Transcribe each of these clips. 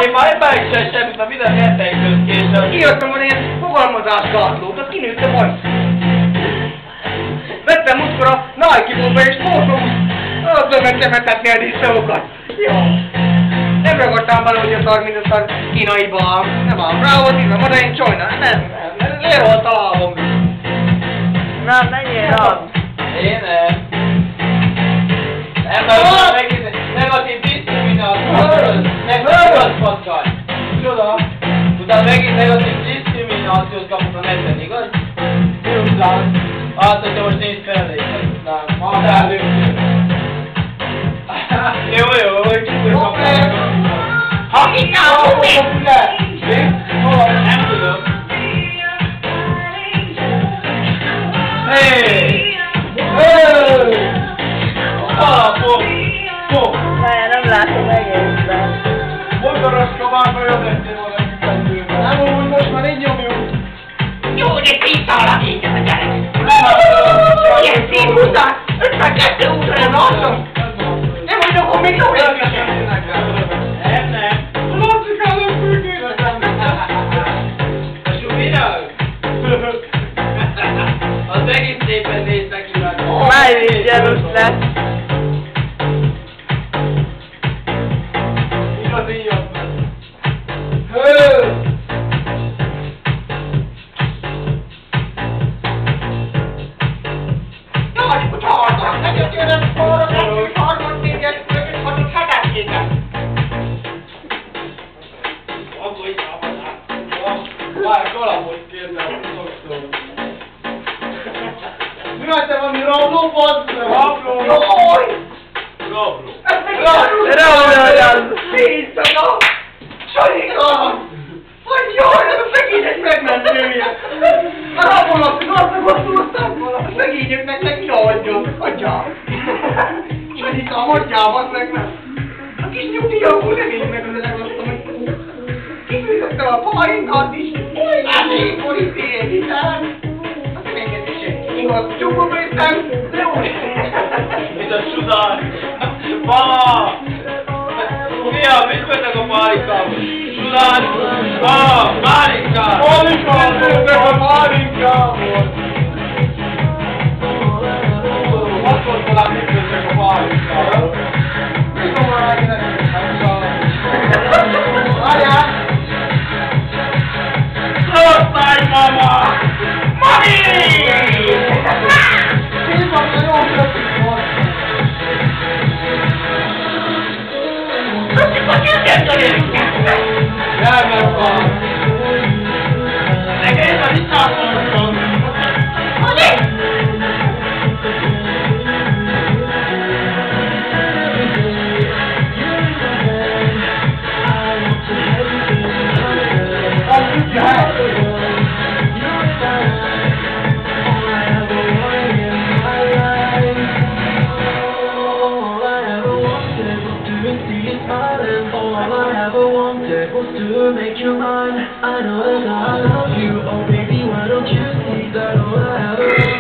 Én már megcsinálj semmit, mert minden herteink közkésen. Kijöttem volna ilyen fogalmazásgátlót, azt kinőttem majd. Vettem múltkor a Nike-ból és fótót, azzal megtemetetni a disznókat. Jó. Nem ragadtam valahogy a szar, mint a szar kínaiban. Nem áll rá volt írva, van egy csajna. Nem. Lerolt a lábom. Na, menjél rá. Én nem. Nem vagy megint negatív diszkrimináció. Megint patkaj. Csoda. Utána megint negatív diszkriminációt kapok a neten, igaz? Mi után? Hát, hogyha most nincs felelések után. Már előtt. Jó, hogy kicsit Hakikám! Nem tudom. Hey! Nem látom egészben. Motoros kabárba jöttél volna. Nem úgy, most már így nyomjuk. Jó, de kiszalakítja a gyerek. Ilyen színmutat! 52 útra nem látom! Nem mondjuk, hogy még jó érkezem! Nem. Lacikának főkészek. A suvinak? Az egész szépen néznek ki már. Már is gyanús lesz. Igazi jobb. Jaj, hogy harmat! Ne jöjjön arra, hogy harmat téged, hogy hetet kéne. Akkor itt állhatnál. Várj, valahogy kérdez, sokszor. Mi vagy te valami rabló, bazd? Rabló. Jaj! Rabló. Ez meg rabló! Éjszaka! Sajika! Hogy jaj, ez a szegények megmentője! A rabolak, gazdagossultam! A szegényeknek neki adjon! Adjál! Én itt a madjában meg nem! A kis nyugdíjakból nem én meg az elegaztam, hogy kifűzöttem a pálinkat is! Látékor itt éjjel! Azt megengedések! Igaz, csukba értem, de jó! Mit a csodál? Mama! Fia, mit vettek a pálinkába? Csodál! Mama! Pálinkát! Pálinkát vettek a pálinkából! Azt mondta rá, mit vettek a pálinkából? Mit tudom rá, hogy várjál! Szorszálj, mama! Mami! Én van, de jó kötik volt! Nem van! Egész a visszafontom! To make you mine, I know that I love you. Oh baby, why don't you see that all I have is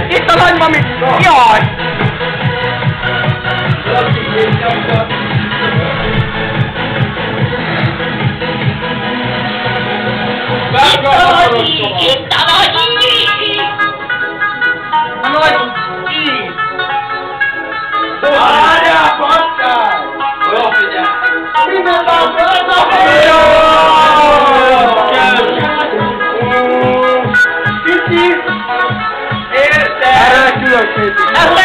Itt a nagymami! Jaj! Itt a nagyi! Itt a nagyi! A nagyi! Várjál, patkár! Jó, figyelj! Minden nap! Kicsi! Érted? Erre különbséget!